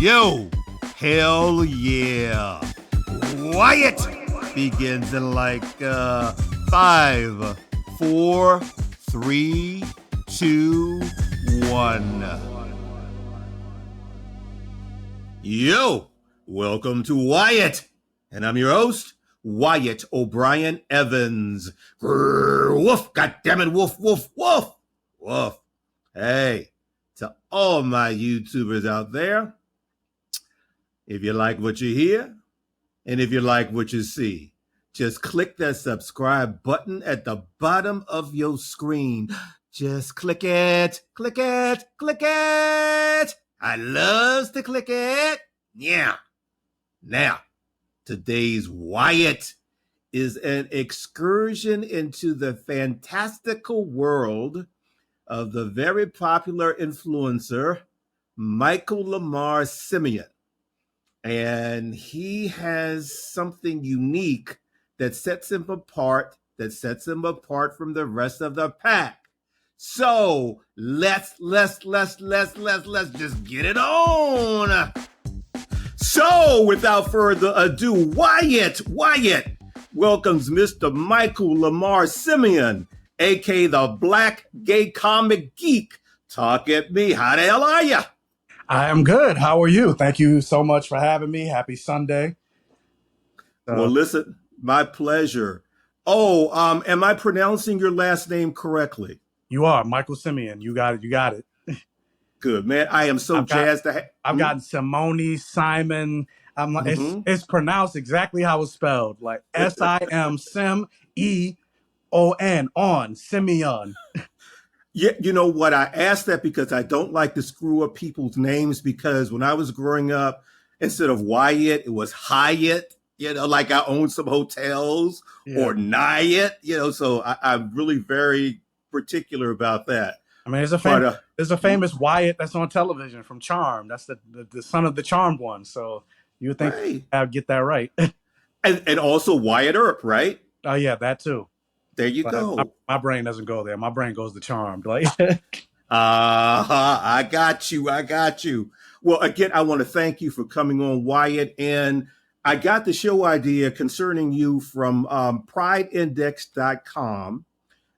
Yo, hell yeah. Wyatt begins in like 5, 4, 3, 2, 1. Yo, welcome to Wyatt. And I'm your host, Wyatt O'Brien Evans. Grrr, woof, goddammit, woof, woof, woof, woof. Hey, to all my YouTubers out there, if you like what you hear, and if you like what you see, just click that subscribe button at the bottom of your screen. Just click it, click it, click it. I loves to click it. Yeah. Now, today's Wyatt is an excursion into the fantastical world of the very popular influencer, Michael Lamar Simeon. And he has something unique that sets him apart, from the rest of the pack. So let's just get it on. So without further ado, Wyatt welcomes Mr. Michael Lamar Simeon, aka the Black Gay Comic Geek. Talk at me. How the hell are you? I am good. How are you? Thank you so much for having me. Happy Sunday. Well, listen, my pleasure. Oh, am I pronouncing your last name correctly? You are Michael Simeon. You got it. You got it. Good, man. I am so jazzed to I've gotten Simone, Simon. I'm like, it's pronounced exactly how it's spelled, like S-I-M, Sim-E-O-N, on Simeon. Yeah, you know what? I asked that because I don't like to screw up people's names, because when I was growing up, instead of Wyatt, it was Hyatt, like I own some hotels, or Nyett, so I'm really very particular about that. I mean, there's a famous Wyatt that's on television from Charmed. That's the son of the Charmed one. So you would think I'd get that right. and also Wyatt Earp, right? Oh, yeah, that too. There you go. My brain doesn't go there. My brain goes to Charmed. Like, I got you. Well, again, I want to thank you for coming on, Wyatt. And I got the show idea concerning you from PrideIndex.com.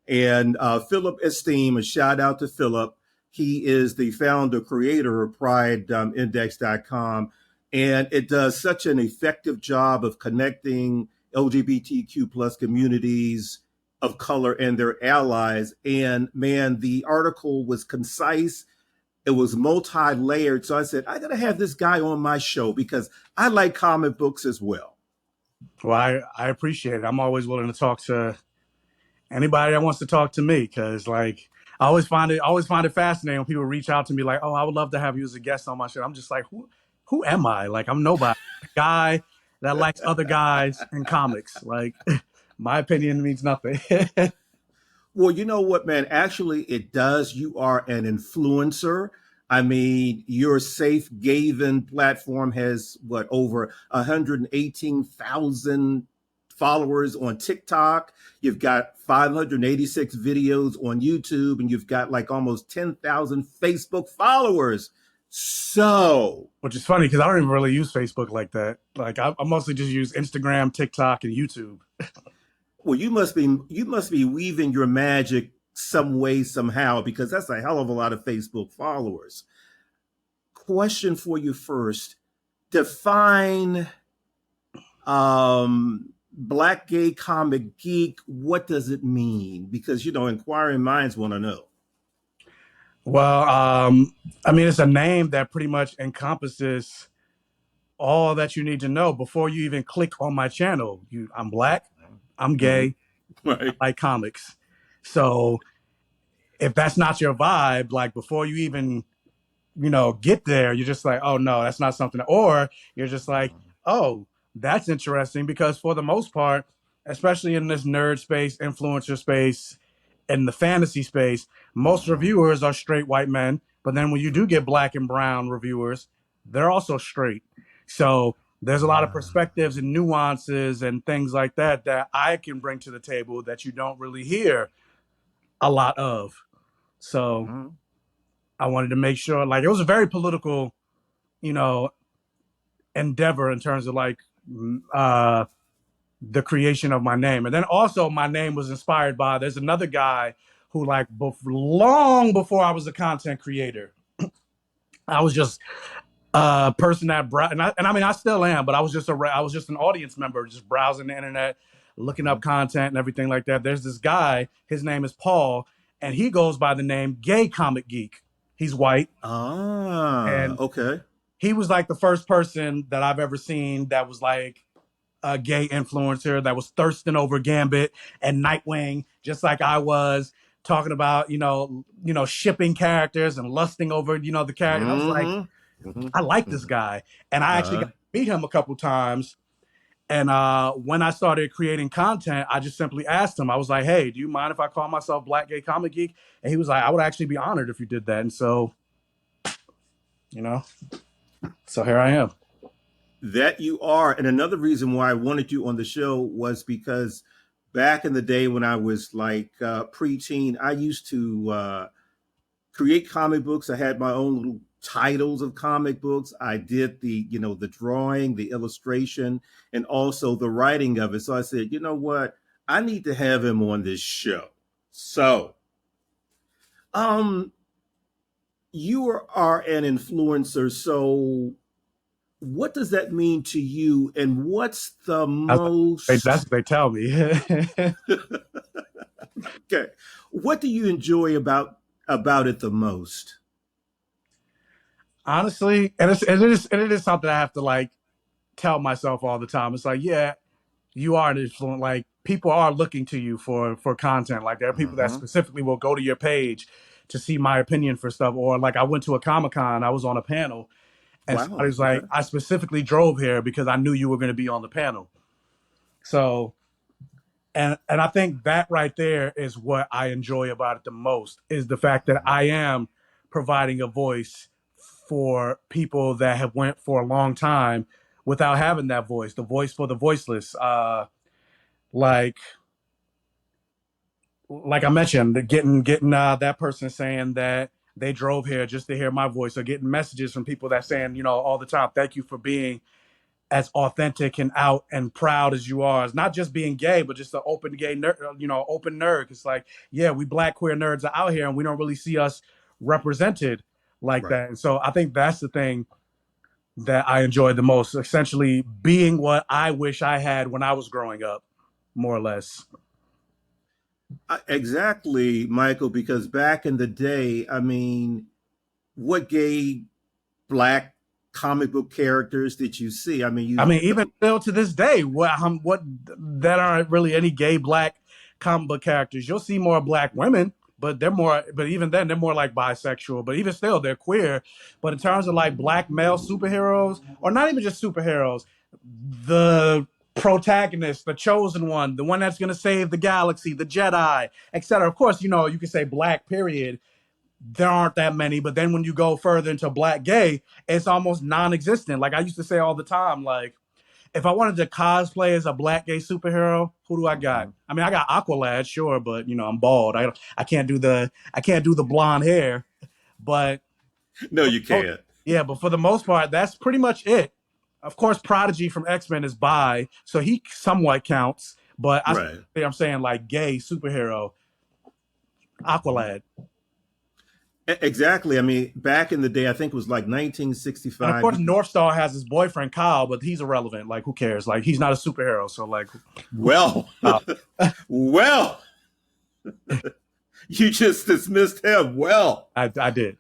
And Philip Esteem, a shout out to Philip. He is the founder, creator of PrideIndex.com. And it does such an effective job of connecting LGBTQ plus communities of color and their allies. And man, the article was concise. It was multi-layered. So I said, I got to have this guy on my show because I like comic books as well. Well, I appreciate it. I'm always willing to talk to anybody that wants to talk to me, because like I always find it fascinating when people reach out to me like, oh, I would love to have you as a guest on my show. I'm just like, who am I? Like, I'm nobody. A guy that likes other guys in comics. Like, my opinion means nothing. Well, you know what, man? Actually, it does. You are an influencer. I mean, your Safe Gaven platform has over 118,000 followers on TikTok. You've got 586 videos on YouTube, and you've got like almost 10,000 Facebook followers. So, which is funny because I don't even really use Facebook like that. Like I mostly just use Instagram, TikTok, and YouTube. Well, you must be weaving your magic some way, somehow, because that's a hell of a lot of Facebook followers. Question for you first. Define Black Gay Comic Geek. What does it mean? Because, inquiring minds want to know. Well, I mean, it's a name that pretty much encompasses all that you need to know before you even click on my channel. I'm Black, I'm gay, I like comics. So if that's not your vibe, like before you even, get there, you're just like, oh no, that's not something. Or you're just like, oh, that's interesting, because for the most part, especially in this nerd space, influencer space, in the fantasy space, most reviewers are straight white men. But then when you do get Black and brown reviewers, they're also straight. So there's a lot of perspectives and nuances and things like that I can bring to the table that you don't really hear a lot of. So I wanted to make sure, like, it was a very political, you know, endeavor in terms of like uh, the creation of my name. And then also my name was inspired by, there's another guy who like long before I was a content creator, I was just a person that and I mean I still am, but I was just an audience member, just browsing the internet, looking Mhm. up content and everything like that. There's this guy, his name is Paul, and he goes by the name Gay Comic Geek. He's white, Ah, and okay. he was like the first person that I've ever seen that was like a gay influencer that was thirsting over Gambit and Nightwing, just like I was, talking about shipping characters and lusting over the character. And I was like, Mm-hmm. Mm-hmm. I like this Mm-hmm. guy, and I actually got Uh-huh. to meet him a couple times. And when I started creating content, I just simply asked him. I was like, "Hey, do you mind if I call myself Black Gay Comic Geek?" And he was like, "I would actually be honored if you did that." And so, you know, so here I am. That you are. And another reason why I wanted you on the show was because back in the day when I was like preteen, I used to create comic books. I had my own little titles of comic books. I did the drawing, the illustration, and also the writing of it. So I said, you know what? I need to have him on this show. So, um, you are an influencer. So what does that mean to you? And what's the That's most what they tell me. okay? What do you enjoy about it the most? Honestly, and it is something I have to like tell myself all the time. It's like, yeah, you are an influence. Like people are looking to you for content. Like there are people that Mm-hmm. specifically will go to your page to see my opinion for stuff. Or like I went to a Comic-Con, I was on a panel, and Wow. somebody's Okay. like, I specifically drove here because I knew you were going to be on the panel. So and I think that right there is what I enjoy about it the most, is the fact that I am providing a voice for people that have went for a long time without having that voice, the voice for the voiceless. Like like I mentioned, getting that person saying that they drove here just to hear my voice, or getting messages from people that saying, all the time, thank you for being as authentic and out and proud as you are. It's not just being gay, but just the open gay nerd, open nerd. It's like, yeah, we Black queer nerds are out here and we don't really see us represented like Right. that. And so I think that's the thing that I enjoy the most, essentially being what I wish I had when I was growing up, more or less. Exactly, Michael. Because back in the day, I mean, what gay black comic book characters did you see? I mean, I you mean, even still to this day, what that aren't really any gay Black comic book characters. You'll see more Black women, but they're more. But even then, they're more like bisexual. But even still, they're queer. But in terms of like Black male superheroes, or not even just superheroes, the protagonist, the chosen one, the one that's going to save the galaxy, the Jedi, etc. Of course, you can say Black period, there aren't that many. But then when you go further into Black gay, it's almost non-existent. Like I used to say all the time, like if I wanted to cosplay as a Black gay superhero, who do I got? Mhm. I mean, I got Aqualad, sure, but I'm bald. I can't do the blonde hair. But No, for you the most, can't. yeah, but for the most part, that's pretty much it. Of course, Prodigy from X-Men is bi, so he somewhat counts. But Right. I'm saying like gay superhero, Aqualad. Exactly. I mean, back in the day, I think it was like And of 1965. course, North Star has his boyfriend Kyle, but he's irrelevant. Like, who cares? Like, he's not a superhero. So, like, who Well, cares? well, you just dismissed him. Well, I did.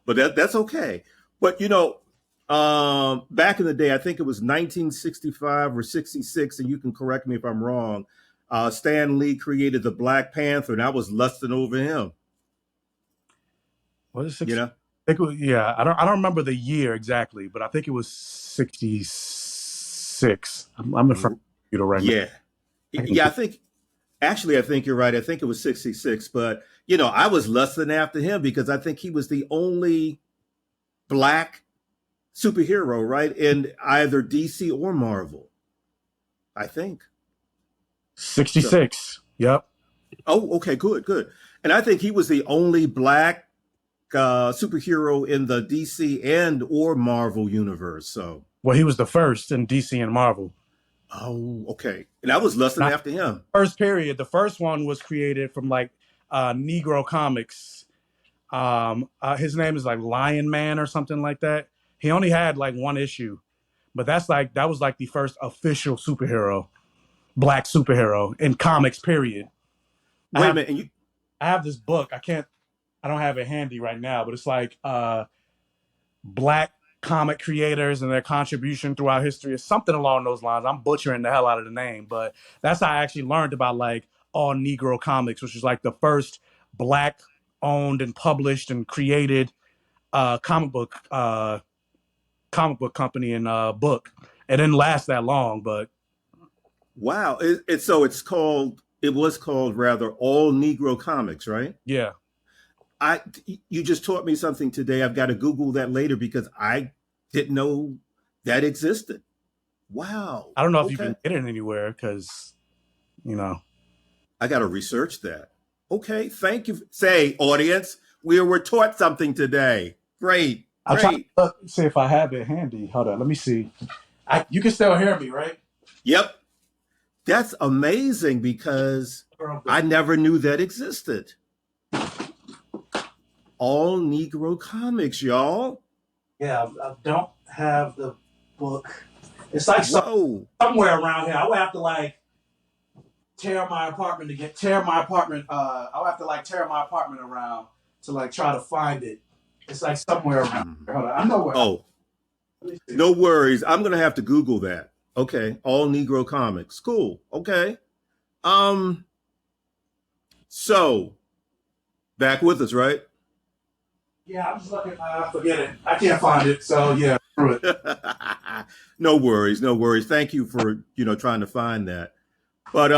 but that's okay. But back in the day, I think it was 1965 or 66, and you can correct me if I'm wrong. Stan Lee created the Black Panther, and I was lusting over him. What is You 60? know? Yeah, I don't remember the year exactly, but I think it was 66. I'm in front of the computer right now. Yeah, I can yeah. I think you're right. I think it was 66, but I was lusting after him because I think he was the only black superhero, right, in either DC or Marvel. I think so. 66. Yep. Oh, okay, good, good. And I think he was the only black superhero in the DC and or Marvel universe. So, Well, he was the first in DC and Marvel. oh, okay. And I was lusting Not after him. first period. The first one was created from like Negro Comics. His name is like Lion Man or something like that. He only had like one issue, but that was like the first official superhero, black superhero in comics. Period. I Wait a have minute. And you, I have this book. I don't have it handy right now, but it's like black comic creators and their contribution throughout history is something along those lines. I'm butchering the hell out of the name, but that's how I actually learned about like all Negro Comics, which is like the first black owned and published and created uh, comic book uh, comic book company and book. It didn't last that long, but wow. So it was called rather All Negro Comics, right? yeah. I you just taught me something today. I've got to Google that later because I didn't know that existed. Wow. I don't know if you Okay. can get it anywhere because you know. I got to research that. Okay. Thank you. Say, audience, we were taught something today. Great. I'm trying to Great. see if I have it handy. Hold on, let me see. You can still hear me, right? Yep. That's amazing because I never knew that existed. All Negro Comics, y'all. Yeah, I don't have the book. It's like Whoa. somewhere around here. I would have to like tear my apartment to get tear my apartment. I would have to like tear my apartment around to like try to find it. It's like somewhere around Mhm. here. Hold on, I know where. Oh, Let me see. no worries. I'm going to have to Google that. Okay. All Negro Comics. Cool. Okay. Um, so back with us, right? Yeah, I'm just looking. Forget it. I can't find it. So yeah, screw it. No worries, no worries. Thank you for, trying to find that. But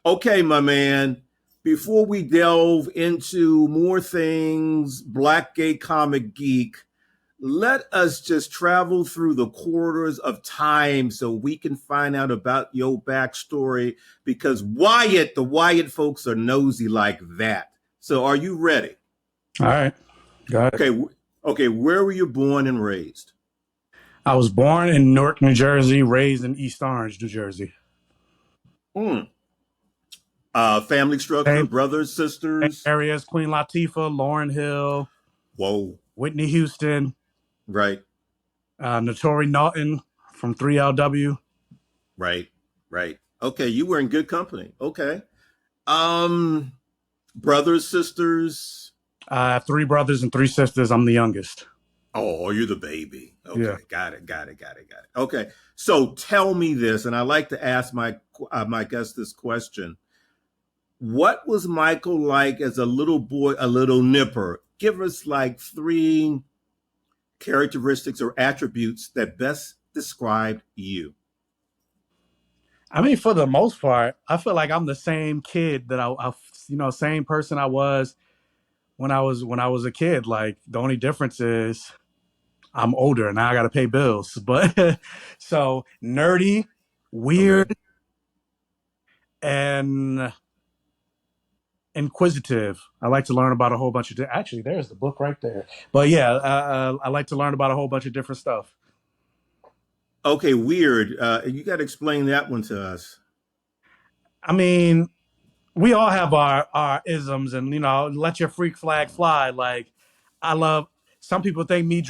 okay, my man, before we delve into more things, Black Gay Comic Geek, let us just travel through the corridors of time so we can find out about your backstory because the Wyatt folks are nosy like that. So are you ready? All right, got it. Okay, okay, where were you born and raised? I was born in Newark, New Jersey, raised in East Orange, New Jersey. Hmm. Family structure, Same brothers, sisters. areas: Queen Latifah, Lauryn Hill, Whoa. Whitney Houston, Right, Notori Naughton from 3LW. right, right. Okay, you were in good company. Okay. Um, brothers, sisters. I have three brothers and three sisters. I'm the youngest. Oh, you're the baby. Yeah. Okay, got it, got it, got it, got it. Okay, so tell me this, and I like to ask my guest this question: what was Michael like as a little boy, a little nipper? Give us like three characteristics or attributes that best describe you. I mean, for the most part, I feel like I'm the same kid that same person I was when I was a kid. Like the only difference is I'm older and now I got to pay bills. But so nerdy, Okay. weird, and inquisitive. I like to learn about a whole bunch of. Actually, there's the book right there. But yeah, I like to learn about a whole bunch of different stuff. Okay, weird. You got to explain that one to us. I mean, we all have our isms, and let your freak flag fly. Like, I love. Some people think me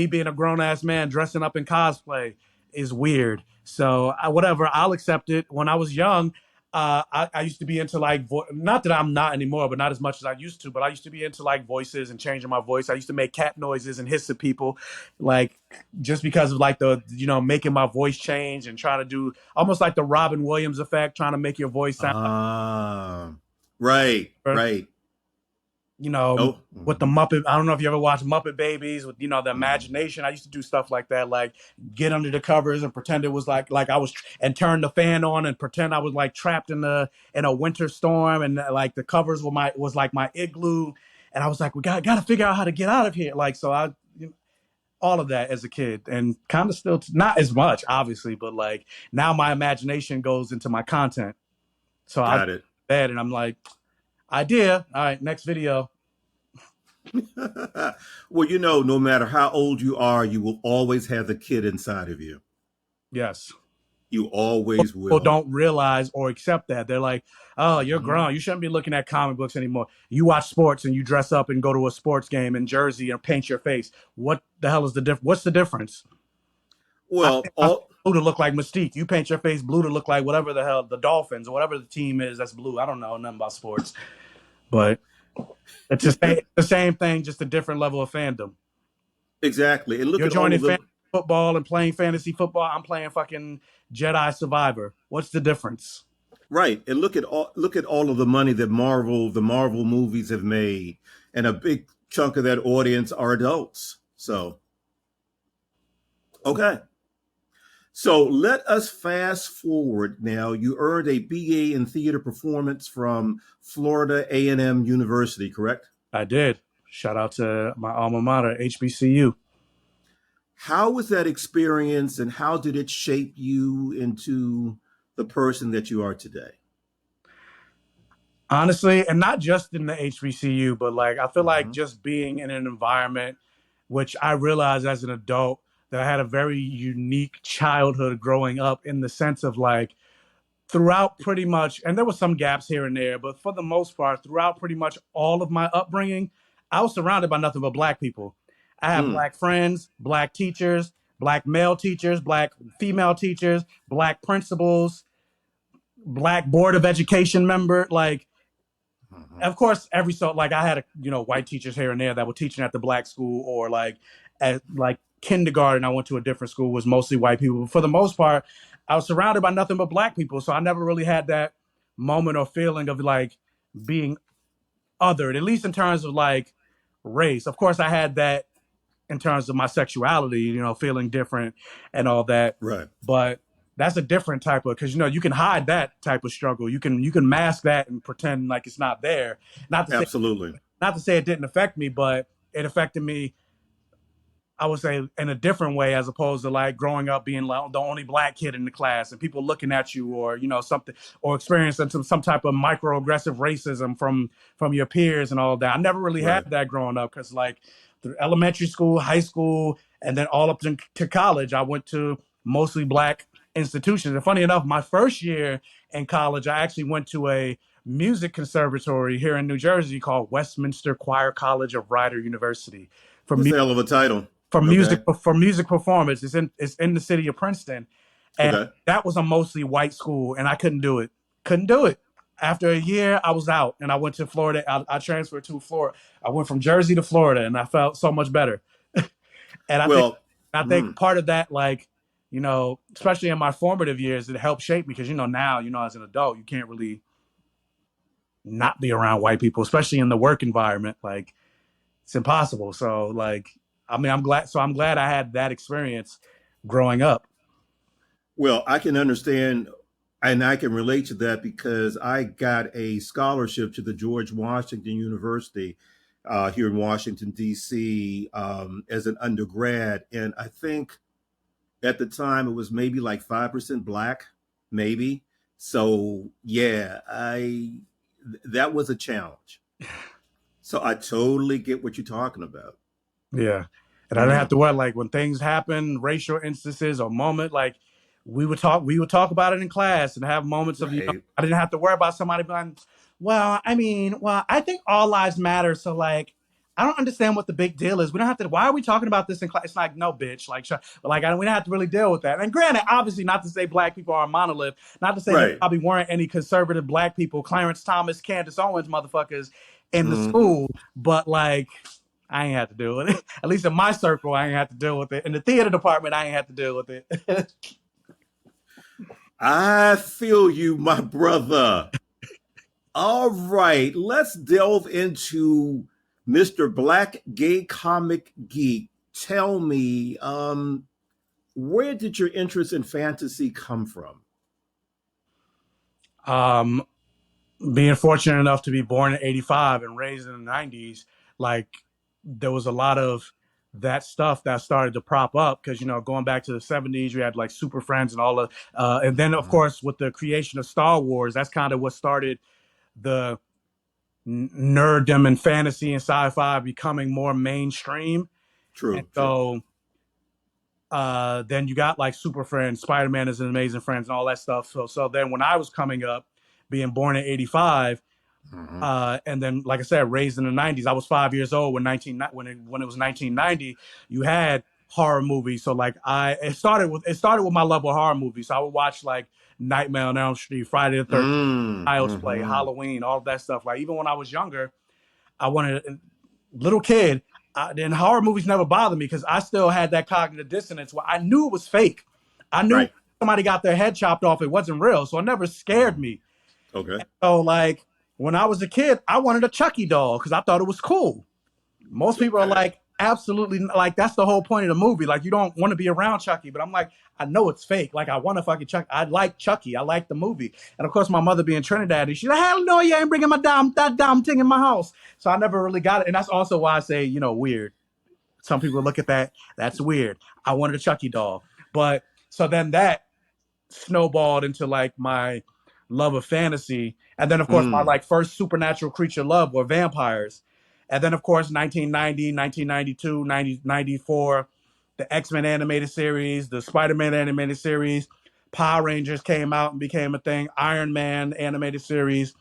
being a grown ass man dressing up in cosplay is weird. So whatever, I'll accept it. When I was young, I used to be into like not that I'm not anymore, but not as much as I used to. But I used to be into like voices and changing my voice. I used to make cat noises and hiss at people, like just because of like the making my voice change and trying to do almost like the Robin Williams effect, trying to make your voice sound Ah, right, like right. you know, Oh, with the mhm, Muppet. I don't know if you ever watched Muppet Babies with the mhm. imagination. I used to do stuff like that, like get under the covers and pretend it was like I was, and turn the fan on and pretend I was like trapped in a winter storm, and like the covers was like my igloo, and I was like, we got to figure out how to get out of here. Like so, all of that as a kid, and kind of still not as much, obviously, but like now my imagination goes into my content. So I'll Got it. bed and I'm like, idea. All right, next video. Well, no matter how old you are, you will always have the kid inside of you. Yes. You always People will. don't realize or accept that. They're like, oh, you're Hmm. grown. You shouldn't be looking at comic books anymore. You watch sports and you dress up and go to a sports game in Jersey and paint your face. What the hell is the difference? What's the difference? I Well, paint my face blue to look like Mystique. You paint your face blue to look like whatever the hell, the Dolphins or whatever the team is that's blue. I don't know nothing about sports. But it's the same thing, just a different level of fandom. exactly. And look You're at all joining of the fantasy football and playing fantasy football. I'm playing fucking Jedi Survivor. What's the difference? right, and look at all of the money that the Marvel movies have made, and a big chunk of that audience are adults. So, okay. So let us fast forward now. You earned a BA in theater performance from Florida A&M University, correct? I did. Shout out to my alma mater, HBCU. How was that experience and how did it shape you into the person that you are today? Honestly, and not just in the HBCU, but like I feel like Hmm. just being in an environment which I realized as an adult that I had a very unique childhood growing up in the sense of like throughout pretty much, and there were some gaps here and there, but for the most part, throughout pretty much all of my upbringing, I was surrounded by nothing but black people. I had Mm. black friends, black teachers, black male teachers, black female teachers, black principals, black board of education member. Like, Hmm. of course, every so like I had white teachers here and there that were teaching at the black school or like at like kindergarten. I went to a different school was mostly white people. But for the most part, I was surrounded by nothing but black people, so I never really had that moment or feeling of like being othered, at least in terms of like race. Of course, I had that in terms of my sexuality, feeling different and all that. Right. But that's a different type of because you can hide that type of struggle. You can mask that and pretend like it's not there. Not to say Absolutely. not to say it didn't affect me, but it affected me. I would say in a different way as opposed to like growing up being like the only black kid in the class and people looking at you or something or experiencing some type of microaggressive racism from your peers and all that. I never really had Right. that growing up because like through elementary school, high school, and then all up to college, I went to mostly black institutions. And funny enough, my first year in college, I actually went to a music conservatory here in New Jersey called Westminster Choir College of Rider University for That's music a hell of a title. for music Okay. for music performance. It's in the city of Princeton, and Okay. that was a mostly white school, and I couldn't do it. Couldn't do it. After a year, I was out, and I went to Florida. I transferred to Florida. I went from Jersey to Florida, and I felt so much better. And I think Well, I think mm, part of that, like especially in my formative years, it helped shape me because now as an adult, you can't really not be around white people, especially in the work environment. Like it's impossible. So like, I mean, I'm glad. So I'm glad I had that experience growing up. well, I can understand and I can relate to that because I got a scholarship to the George Washington University here in Washington, D.C. As an undergrad. And I think at the time it was maybe like 5% black, maybe. So, yeah, that was a challenge. So I totally get what you're talking about. Yeah, and I didn't have Yeah. to worry like when things happen, racial instances or moment, like we would talk about it in class and have moments of Right. I didn't have to worry about somebody being, well, I mean, well, I think all lives matter, so like. I don't understand what the big deal is. We don't have to. Why are we talking about this in class? It's like, no, bitch. Like, we don't have to really deal with that. And granted, obviously, not to say black people are a monolith. Not to say there Right. probably weren't any conservative black people, Clarence Thomas, Candace Owens, motherfuckers, in the Hmm. school. But like, I ain't had to deal with it. At least in my circle, I ain't had to deal with it. In the theater department, I ain't had to deal with it. I feel you, my brother. All right, let's delve into Mr. Black Gay Comic Geek. Tell me, where did your interest in fantasy come from? um, Being fortunate enough to be born in '85 and raised in the '90s, like there was a lot of that stuff that started to prop up because going back to the '70s, we had like Super Friends and all of, and then of Mhm. course with the creation of Star Wars, that's kind of what started the nerddom and fantasy and sci-fi becoming more mainstream. And True, true. so then you got like Super Friends, Spider-Man is an Amazing Friends, and all that stuff. So then when I was coming up, being born in '85, Hmm. and then like I said, raised in the '90s, I was 5 years old when it was 1990. You had horror movies, so like it started with my love of horror movies. So I would watch like Nightmare on Elm Street, Friday the 13th, Child's Play, Mm-hmm. Halloween, all of that stuff. Like even when I was younger, I wanted little kid. And horror movies never bothered me because I still had that cognitive dissonance where I knew it was fake. I knew Right. somebody got their head chopped off. It wasn't real. So it never scared Mhm. me. Okay. So like when I was a kid, I wanted a Chucky doll because I thought it was cool. Most people are Okay. like, absolutely, like that's the whole point of the movie. Like you don't want to be around Chucky, but I'm like, I know it's fake. Like I want to fucking Chucky. I like Chucky. I like the movie. And of course, my mother being Trinidad, she's like, hell no, you ain't bringing that damn thing in my house. So I never really got it. And that's also why I say, weird. Some people look at that. That's weird. I wanted a Chucky doll. But so then that snowballed into like my love of fantasy. And then, of course, my Mm. like first supernatural creature love were vampires. And then, of course, 1990, 1992, 1994, the X-Men animated series, the Spider-Man animated series, Power Rangers came out and became a thing, Iron Man animated series,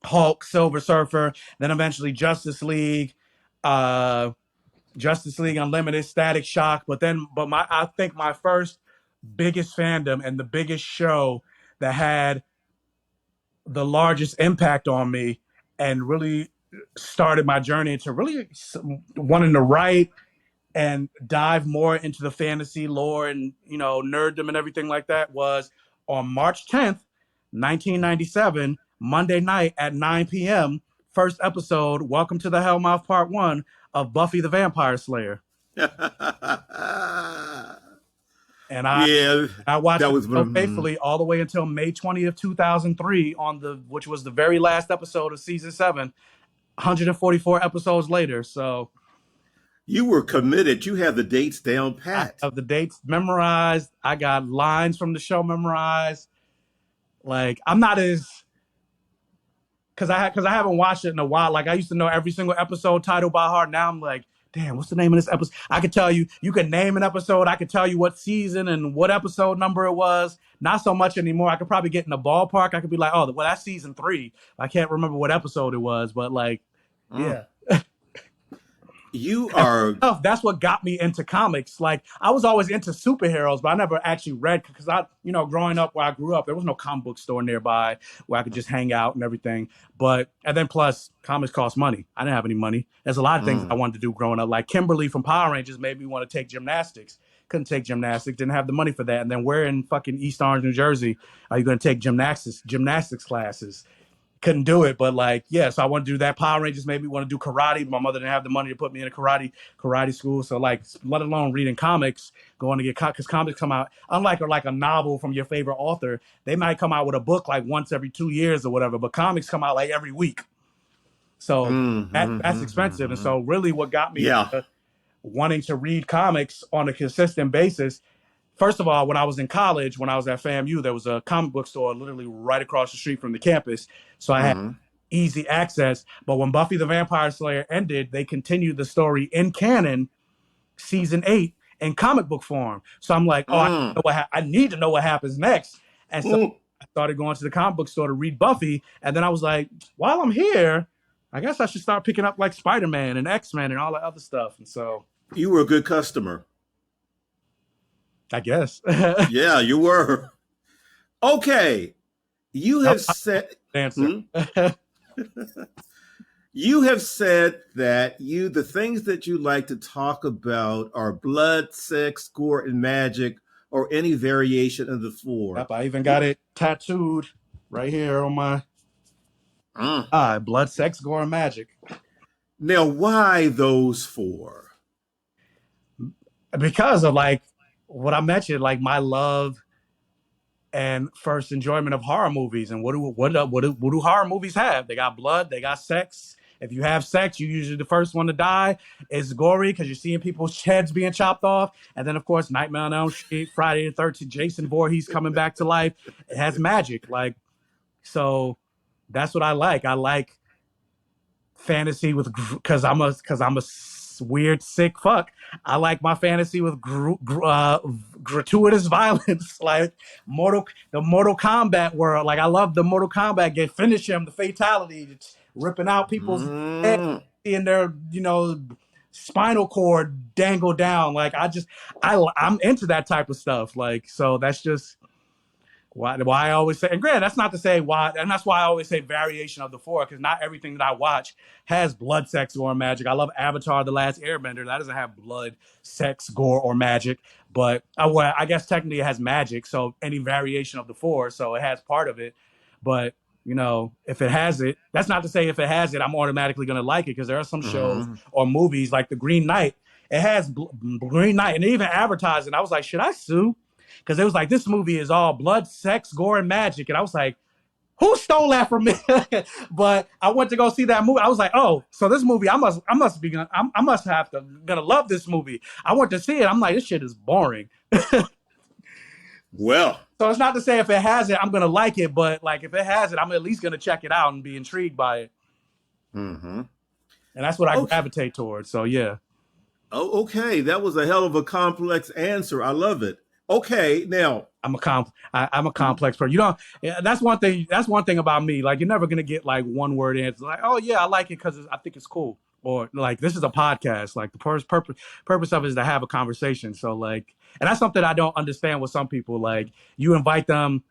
Hulk, Silver Surfer, then eventually uh, Justice League Unlimited, Static Shock. I think my first biggest fandom and the biggest show that had the largest impact on me and really started my journey into really wanting to write and dive more into the fantasy lore and nerddom and everything like that was on March 10th, 1997, Monday night at 9 p.m. First episode, Welcome to the Hellmouth Part 1 of Buffy the Vampire Slayer. And Yeah, I watched that it was so one. faithfully all the way until May 20th, 2003 which was the very last episode of season 7, 144 episodes later. So You were committed. You had the dates down I pat. have the dates memorized. I got lines from the show memorized. Like I'm not as because I haven't watched it in a while. Like I used to know every single episode title by heart. Now I'm like, damn, what's the name of this episode? I could tell you. You could name an episode. I could tell you what season and what episode number it was. Not so much anymore. I could probably get in the ballpark. I could be like, oh, well, that's season 3. I can't remember what episode it was, but like, Mm. yeah. You are. That's what got me into comics. Like I was always into superheroes, but I never actually read because growing up where I grew up, there was no comic book store nearby where I could just hang out and everything. And then plus comics cost money. I didn't have any money. There's a lot of things I Mm. wanted to do growing up. Like Kimberly from Power Rangers made me want to take gymnastics. Couldn't take gymnastics, didn't have the money for that. And then where in fucking East Orange, New Jersey, are you going to take gymnastics classes? Couldn't do it, but like, yeah, so I want to do that. Power Rangers made me want to do karate. My mother didn't have the money to put me in a karate school, so like, let alone reading comics, going to get because comics come out unlike like a novel from your favorite author. They might come out with a book like once every 2 years or whatever, but comics come out like every week. So Mm, mm, that's mm, expensive, mm, and mm. so really, what got me Yeah. wanting to read comics on a consistent basis. First of all, when I was in college, when I was at FAMU, there was a comic book store literally right across the street from the campus. So I had Mm, easy access. But when Buffy the Vampire Slayer ended, they continued the story in canon, season 8, in comic book form. So I'm like, oh, mm, I need to know what happens next. And so mm. I started going to the comic book store to read Buffy. And then I was like, while I'm here, I guess I should start picking up like Spider-Man and X-Men and all that other stuff. And so You were a good customer. I guess. Yeah, you were. Okay. You That have was my said. answer. Hmm? You have said that the things that you like to talk about are blood, sex, gore, and magic, or any variation of the four. Yep, I even got it tattooed right here on my Mm. eye. Blood, sex, gore, and magic. Now, why those four? Because of like what I mentioned, like my love and first enjoyment of horror movies. And what do horror movies have? They got blood, they got sex. If you have sex, you're usually the first one to die. It's gory because you're seeing people's heads being chopped off. And then, of course, Nightmare on Elm Street, Friday the 13th, Jason Voorhees coming back to life. It has magic. Like, so that's what I like. I like fantasy with, because I'm a weird sick fuck. I like my fantasy with gratuitous violence, like the Mortal Kombat world. Like I love the Mortal Kombat game. Finish him, the fatality, it's ripping out people's head Mm. and their spinal cord dangle down. Like I'm into that type of stuff. Like so that's just why I always say, and granted, that's not to say why, and that's why I always say variation of the four, because not everything that I watch has blood, sex, gore, and magic. I love Avatar: The Last Airbender. That doesn't have blood, sex, gore, or magic, but I guess technically it has magic, so any variation of the four, so it has part of it. But if it has it, that's not to say if it has it, I'm automatically going to like it, because there are some shows Mm-hmm. or movies like The Green Knight. It has Green Knight, and they even advertised it. And I was like, should I sue? Because it was like, this movie is all blood, sex, gore, and magic. And I was like, who stole that from me? But I went to go see that movie. I was like, oh, so this movie, I must have to gonna love this movie. I went to see it. I'm like, this shit is boring. Well, So it's not to say if it has it, I'm gonna like it, but like if it has it, I'm at least gonna check it out and be intrigued by it. mm-hmm. And that's what I Okay. gravitate towards. So yeah. Oh, okay. That was a hell of a complex answer. I love it. Okay, now. I'm a complex person. That's one thing. That's one thing about me. Like you're never gonna get like one word answers. Like, oh yeah, I like it because I think it's cool. Or like this is a podcast. Like the purpose of it is to have a conversation. So like, and that's something I don't understand with some people. Like you invite them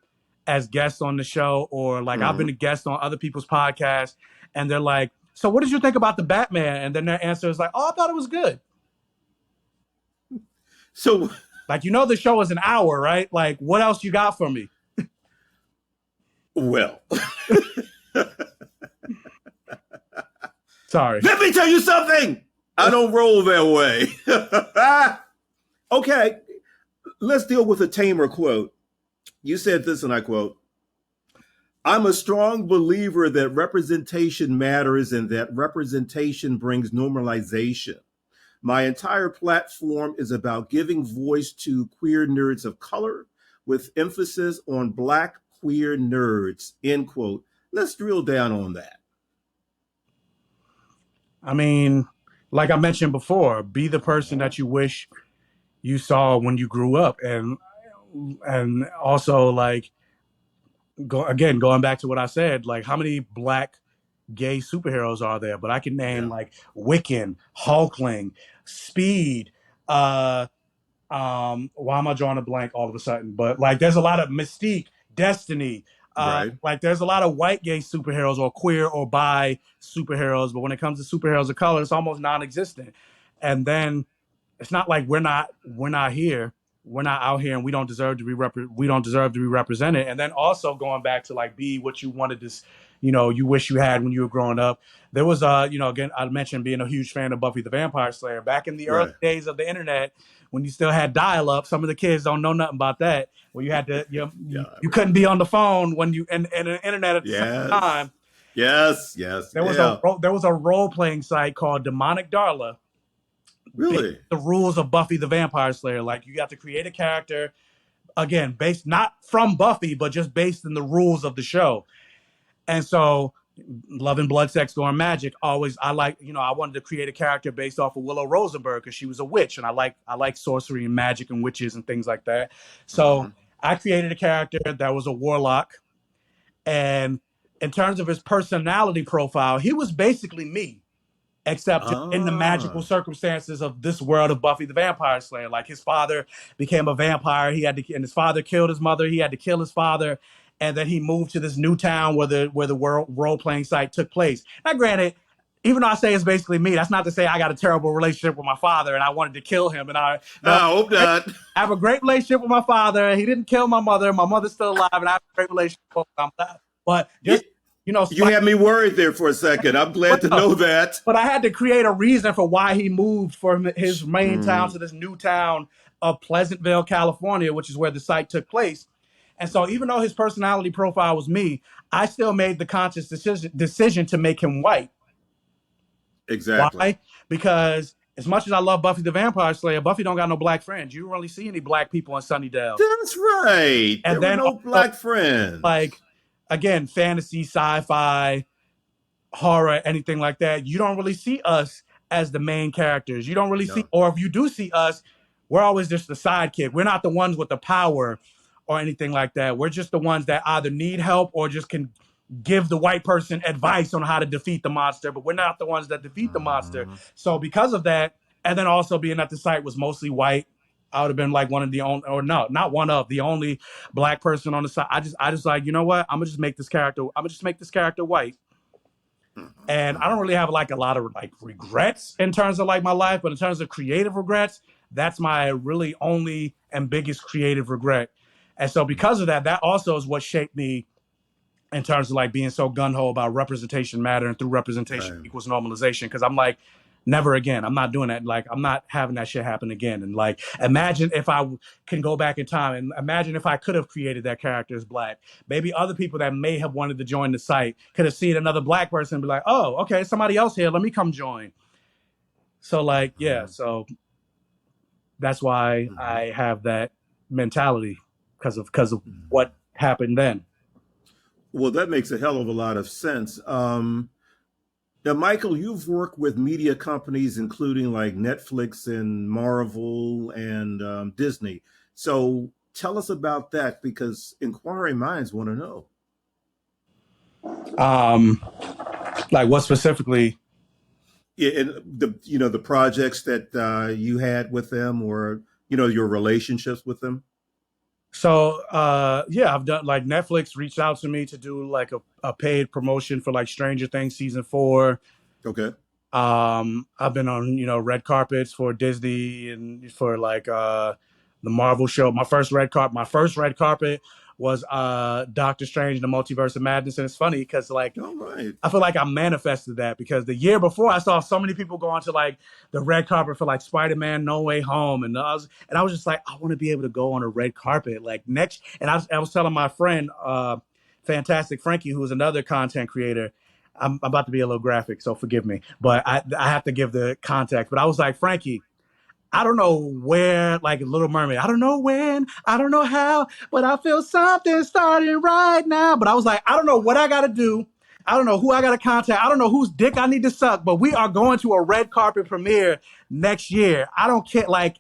as guests on the show, or like I've been a guest on other people's podcasts, and they're like, "So what did you think about the Batman?" And then their answer is like, "Oh, I thought it was good." So, Like the show is an hour, right? Like what else you got for me? well, Sorry. let me tell you something. I don't roll that way. Okay, let's deal with a tamer quote. You said this, and I quote, I'm a strong believer that representation matters and that representation brings normalization. My entire platform is about giving voice to queer nerds of color with emphasis on Black queer nerds, end quote. Let's drill down on that. I mean, like I mentioned before, be the person that you wish you saw when you grew up, and also like going back to what I said, like how many Black gay superheroes are there? But I can name Yeah. like Wiccan, Hulkling, Speed. Why am I drawing a blank all of a sudden? But like, there's a lot of Mystique, Destiny. Right. Like, there's a lot of white gay superheroes or queer or bi superheroes, but when it comes to superheroes of color, it's almost non-existent. And then it's not like we're not here, we're not out here, and we don't deserve to be represented. And then also going back to like be what you wanted to, you wish you had when you were growing up. There was again, I mentioned being a huge fan of Buffy the Vampire Slayer back in the early days of the internet, when you still had dial-up. Some of the kids don't know nothing about that. Where you had to, you couldn't be on the phone when you and the internet at the same time. Yes. There was a role-playing site called Demonic Darla. Really? The rules of Buffy the Vampire Slayer. Like you got to create a character, again, based not from Buffy, but just based in the rules of the show. And so, loving blood, sex, gore, and magic. Always, I wanted to create a character based off of Willow Rosenberg because she was a witch, and I like sorcery and magic and witches and things like that. So I created a character that was a warlock, and in terms of his personality profile, he was basically me, except in the magical circumstances of this world of Buffy the Vampire Slayer. Like his father became a vampire. And his father killed his mother. He had to kill his father. And then he moved to this new town where the role-playing site took place. Now, granted, even though I say it's basically me, that's not to say I got a terrible relationship with my father and I wanted to kill him. And I hope not. I have a great relationship with my father. He didn't kill my mother. My mother's still alive, and I have a great relationship with him. But just, you had me worried there for a second. I'm glad to know that. But I had to create a reason for why he moved from his main town to this new town of Pleasantville, California, which is where the site took place. And so even though his personality profile was me, I still made the conscious decision to make him white. Exactly. Why? Because as much as I love Buffy the Vampire Slayer, Buffy don't got no Black friends. You don't really see any Black people in Sunnydale. That's right. And there were no Black friends. Like, again, fantasy, sci-fi, horror, anything like that, you don't really see us as the main characters. You don't really see, No. or if you do see us, we're always just the sidekick. We're not the ones with the power or anything like that. We're just the ones that either need help or just can give the white person advice on how to defeat the monster, but we're not the ones that defeat the monster. Mhm. So because of that, and then also being that the site was mostly white, I would have been like one of the only, or no, not one of the only black person on the side. I just like, you know what? I'm gonna just make this character. I'm gonna just make this character white. And I don't really have like a lot of like regrets in terms of like my life, but in terms of creative regrets, that's my really only and biggest creative regret. And so because of that, that also is what shaped me in terms of like being so gun-ho about representation matter and through representation Right. equals normalization. Because I'm like, never again. I'm not doing that. Like, I'm not having that shit happen again. And like, imagine if I can go back in time and imagine if I could have created that character as black. Maybe other people that may have wanted to join the site could have seen another black person and be like, oh, okay, somebody else here. Let me come join. So like, yeah. Mhm. So that's why Mhm. I have that mentality because of Mhm. what happened then. Well, that makes a hell of a lot of sense. Now, Michael, you've worked with media companies, including like Netflix and Marvel and Disney. So tell us about that because inquiring minds want to know. Um, like what specifically? Yeah, and the projects that you had with them, or your relationships with them. So yeah, I've done like Netflix reached out to me to do like a paid promotion for like Stranger Things season 4. Okay. I've been on, red carpets for Disney and for like the Marvel show. My first red carpet was Doctor Strange and the Multiverse of Madness. And it's funny because like All right. I feel like I manifested that because the year before I saw so many people go onto like the red carpet for like Spider-Man No Way Home, and I was just like, I want to be able to go on a red carpet like next. And I was telling my friend, Fantastic Frankie, who is another content creator. I'm about to be a little graphic, so forgive me, but I have to give the context. But I was like, Frankie, I don't know where, like Little Mermaid. I don't know when, I don't know how, but I feel something starting right now. But I was like, I don't know what I got to do. I don't know who I got to contact. I don't know whose dick I need to suck, but we are going to a red carpet premiere next year. I don't care. Like,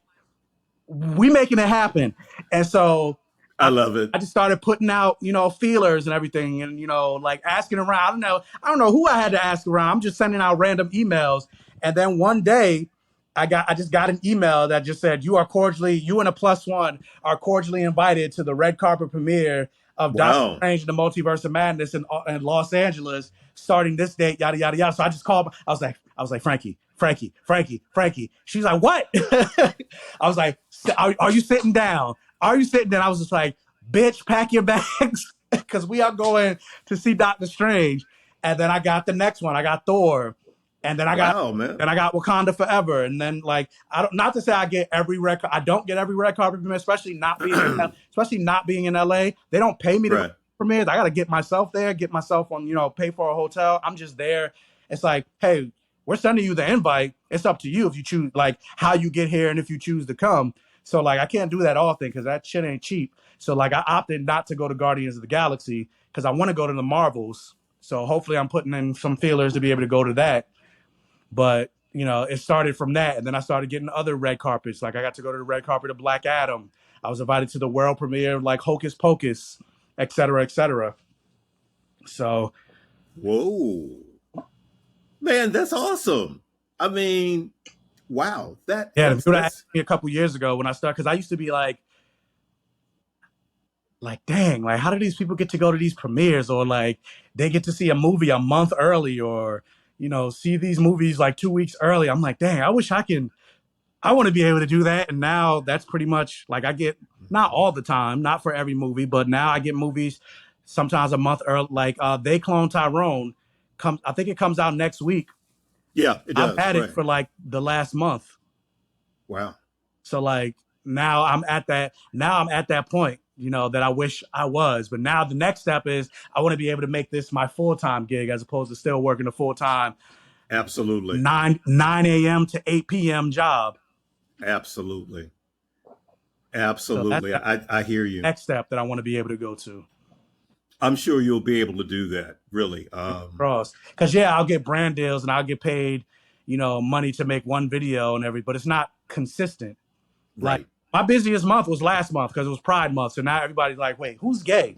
we making it happen. And so I love it. I just started putting out, feelers and everything and, like asking around. I don't know who I had to ask around. I'm just sending out random emails. And then one day I just got an email that just said, you and a plus one are cordially invited to the red carpet premiere of Doctor Wow. Strange and the Multiverse of Madness in Los Angeles, starting this date, yada yada yada. So I just called. I was like, Frankie. She's like, what? I was like, are you sitting down? Are you sitting down? I was just like, bitch, pack your bags because we are going to see Doctor Strange. And then I got the next one. I got Thor, and then I got Wow, man. and I got Wakanda Forever. And then like I don't not to say I get every red. I don't get every red carpet premiere, especially not being in LA. They don't pay me to go to Right. premieres. I got to get myself there, get myself on, pay for a hotel. I'm just there. It's like, hey, we're sending you the invite. It's up to you if you choose, like how you get here and if you choose to come. So like I can't do that often because that shit ain't cheap. So like I opted not to go to Guardians of the Galaxy because I want to go to the Marvels. So hopefully I'm putting in some feelers to be able to go to that. But it started from that, and then I started getting other red carpets. Like I got to go to the red carpet of Black Adam. I was invited to the world premiere of like Hocus Pocus, et cetera, et cetera. So Whoa, man, that's awesome. I mean, wow, that yeah, if you that's would have asked that's me a couple years ago when I started, because I used to be like, dang, like how do these people get to go to these premieres, or like they get to see a movie a month early, or see these movies like 2 weeks early. I'm like, dang, I wish I want to be able to do that. And now that's pretty much like I get, not all the time, not for every movie, but now I get movies sometimes a month early. Like They Clone Tyrone I think it comes out next week. yeah, it I've does. had it Right. for like the last month. Wow. So like now I'm at that point, that I wish I was. But now the next step is I want to be able to make this my full-time gig as opposed to still working a full-time Absolutely. 9 a.m. to 8 p.m. job. Absolutely. So that's Absolutely. the I hear you. next step that I want to be able to go to. I'm sure you'll be able to do that. Really. Cross. Because yeah, I'll get brand deals and I'll get paid, money to make one video and everything, but it's not consistent. Like Right. my busiest month was last month because it was Pride Month. So now everybody's like, wait, who's gay?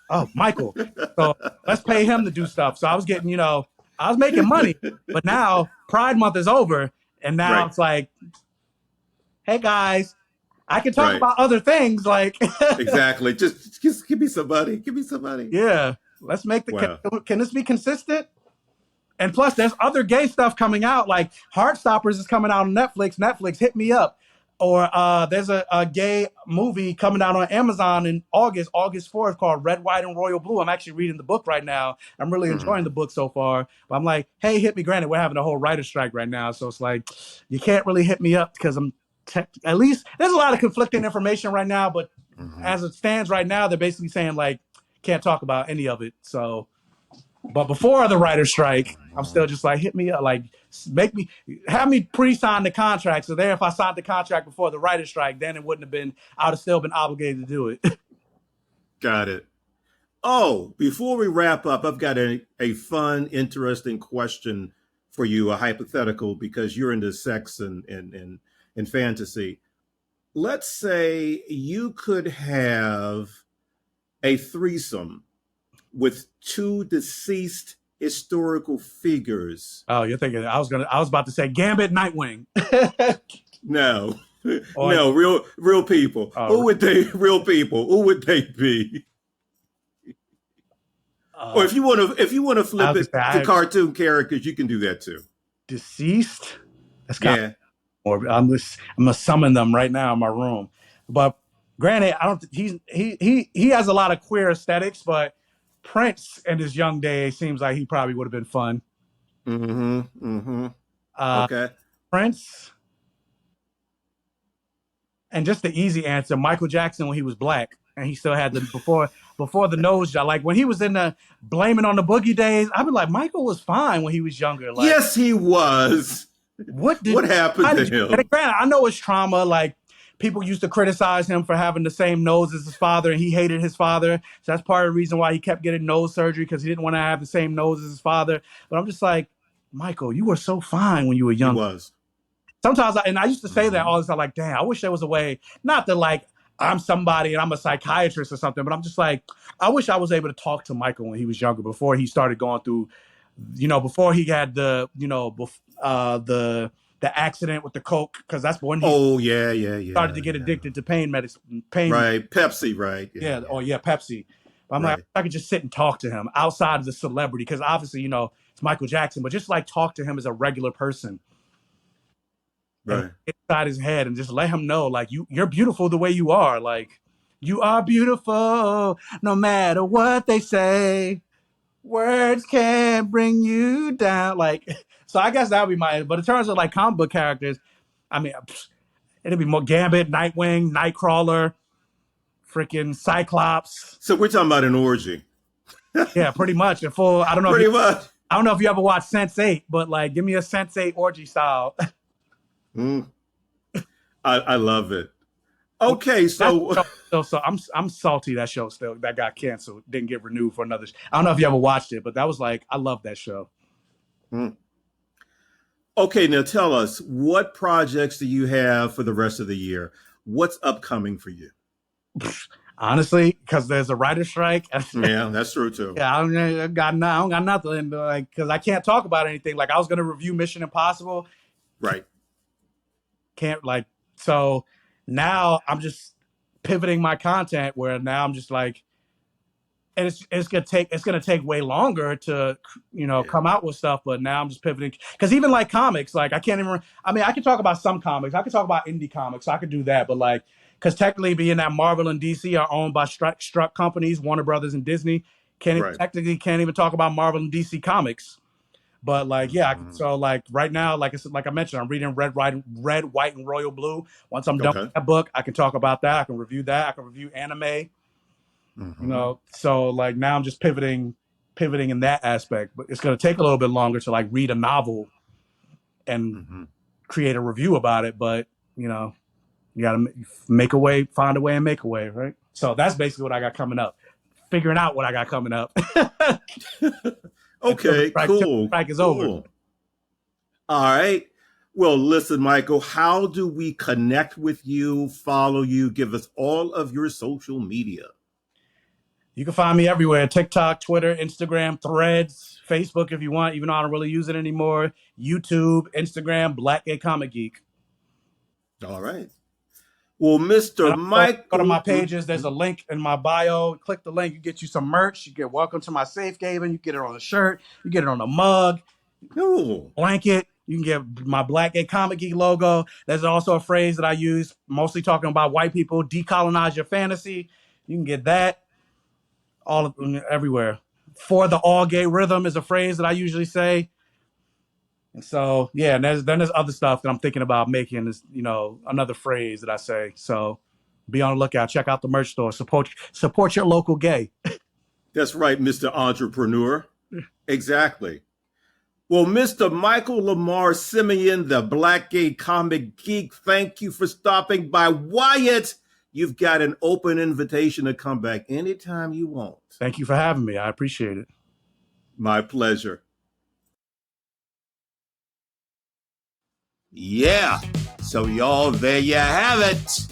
Oh, Michael. So let's pay him to do stuff. So I was getting, I was making money, but now Pride Month is over, and now Right. it's like, hey guys, I can talk Right. about other things. Like, Exactly. Just give me somebody. Give me somebody. yeah, let's make Wow. can this be consistent? And plus, there's other gay stuff coming out. Like Heartstoppers is coming out on Netflix. Netflix, hit me up. Or there's a gay movie coming out on Amazon in August 4th, called Red, White, and Royal Blue. I'm actually reading the book right now. I'm really Mhm. enjoying the book so far. But I'm like, hey, hit me. Granted, we're having a whole writer strike right now. So it's like, you can't really hit me up because at least there's a lot of conflicting information right now. But Mhm. as it stands right now, they're basically saying, like, can't talk about any of it. So but before the writer's strike, I'm still just like, hit me up, like, have me pre-sign the contract. So there, if I signed the contract before the writer's strike, then it wouldn't have been, I would have still been obligated to do it. Got it. Oh, before we wrap up, I've got a fun, interesting question for you, a hypothetical, because you're into sex and fantasy. Let's say you could have a threesome with two deceased historical figures. Oh, you're thinking I was about to say Gambit Nightwing. No, or no, real people. uh, Who would they? Real people. Who would they be? Or uh, if you want to I flip was it gonna to say, cartoon characters, you can do that too. deceased. That's kind of Yeah. morbid. I'm gonna summon them right now in my room. But granted, I don't. He has a lot of queer aesthetics, but Prince in his young days seems like he probably would have been fun. Mm-hmm. Mm-hmm. Uh, Okay. Prince, and just the easy answer, Michael Jackson when he was black and he still had the before the nose job. Like when he was in the Blaming on the Boogie days, I'd be like, Michael was fine when he was younger. Like, Yes, he was. what did What happened how to did you? And him? granted, I know it's trauma. Like people used to criticize him for having the same nose as his father, and he hated his father. So that's part of the reason why he kept getting nose surgery because he didn't want to have the same nose as his father. But I'm just like, Michael, you were so fine when you were He young. was. Sometimes and I used to say that Mm-hmm. all the time, like, damn, I wish there was a way, not that like I'm somebody and I'm a psychiatrist or something, but I'm just like, I wish I was able to talk to Michael when he was younger, before he started going through, before he had the accident with the coke, because that's when he Oh yeah, yeah, started yeah, to get yeah. addicted to pain medicine, pain. Right. Pepsi. Right. Yeah, Yeah, yeah. oh yeah, Pepsi. But I'm like, Right. I could just sit and talk to him outside of the celebrity, because obviously, it's Michael Jackson, but just like talk to him as a regular person and Right. get inside his head and just let him know, like, you're beautiful the way you are. Like, you are beautiful no matter what they say. Words can't bring you down. Like, so I guess that would be but in terms of like comic book characters, I mean, it'd be more Gambit, Nightwing, Nightcrawler, freaking Cyclops. So we're talking about an orgy. Yeah, pretty much. A full, Pretty much. I don't know if you ever watched Sense8, but like, give me a Sense8 orgy style. Mm, I love it. Okay, That's so still, so I'm salty that show still that got canceled, didn't get renewed for another. I don't know if you ever watched it, but that was like, I love that show. mm. Okay, now tell us, what projects do you have for the rest of the year? What's upcoming for you? Honestly, because there's a writer strike. Yeah, that's true too. Yeah, I don't got nothing, like, because I can't talk about anything. Like I was gonna review Mission Impossible, Right. can't, like, so now I'm just pivoting my content where now I'm just like, and it's gonna take way longer to Yeah. come out with stuff. But now I'm just pivoting because even like comics, like I can't even. I mean, I can talk about some comics. I can talk about indie comics. So I could do that, but like, because technically, being that Marvel and DC are owned by struck companies, Warner Brothers and Disney, Right. can't even talk about Marvel and DC comics. But like, yeah, Mhm. so like right now, like I mentioned, I'm reading Red, White, and Royal Blue. Once I'm done with Okay. that book, I can talk about that. I can review that. I can review anime. Hmm. So like now I'm just pivoting in that aspect. But it's gonna take a little bit longer to like read a novel and Hmm. create a review about it. But you gotta make a way, find a way, and make a way, right? So that's basically what I got coming up. figuring out what I got coming up. Okay, cool. Strike is cool. over. All right. Well, listen, Michael, how do we connect with you, follow you, give us all of your social media? You can find me everywhere: TikTok, Twitter, Instagram, Threads, Facebook if you want, even though I don't really use it anymore. YouTube, Instagram, Black Gay Comic Geek. All right. Well, Mr. Michael. Go to my pages. There's a link in my bio. Click the link. You get you some merch. You get welcome to my safe haven. You get it on a shirt. You get it on a mug, blanket. You can get my Black Gay Comic Geek logo. There's also a phrase that I use, mostly talking about white people: decolonize your fantasy. You can get that everywhere. For the all gay rhythm is a phrase that I usually say. And so, yeah, and there's other stuff that I'm thinking about making is, another phrase that I say. So be on the lookout. Check out the merch store. Support your local gay. That's right, Mr. Entrepreneur. Exactly. Well, Mr. Michael Lamar Simeon, the Black Gay Comic Geek, thank you for stopping by. Wyatt, you've got an open invitation to come back anytime you want. Thank you for having me. I appreciate it. My pleasure. Yeah. So, y'all, there you have it.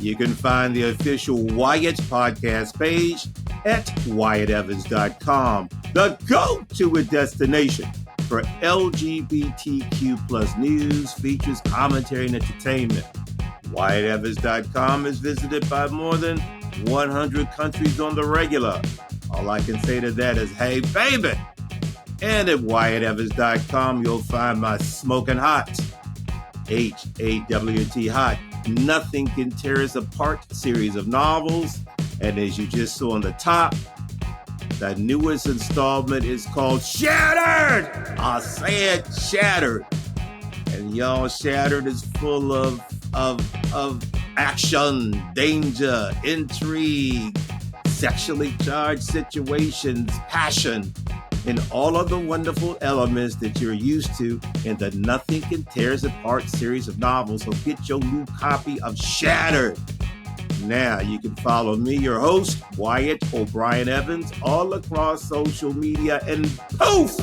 You can find the official Wyatt podcast page at WyattEvans.com, the go-to destination for LGBTQ plus news, features, commentary, and entertainment. WyattEvans.com is visited by more than 100 countries on the regular. All I can say to that is, hey, baby. And at WyattEvans.com, you'll find my smoking hot, HAWT hot, Nothing Can Tear Us Apart series of novels. And as you just saw on the top, the newest installment is called Shattered. I said Shattered. And y'all, Shattered is full of action, danger, intrigue, sexually charged situations, passion, and all of the wonderful elements that you're used to in the Nothing Can Tear Us Apart series of novels. So get your new copy of Shattered. Now, you can follow me, your host, Wyatt O'Brien Evans, all across social media, and poof,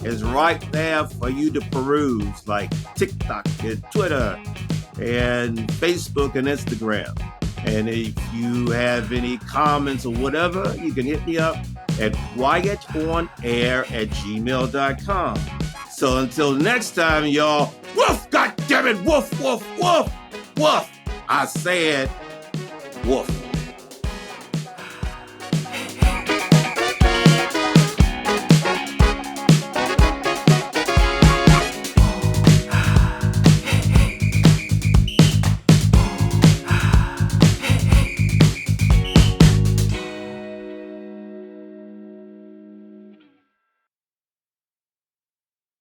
is right there for you to peruse, like TikTok and Twitter and Facebook and Instagram. And if you have any comments or whatever, you can hit me up at WyattOnAir@gmail.com. So until next time, y'all, woof, goddammit, woof, woof, woof, woof. I said woof.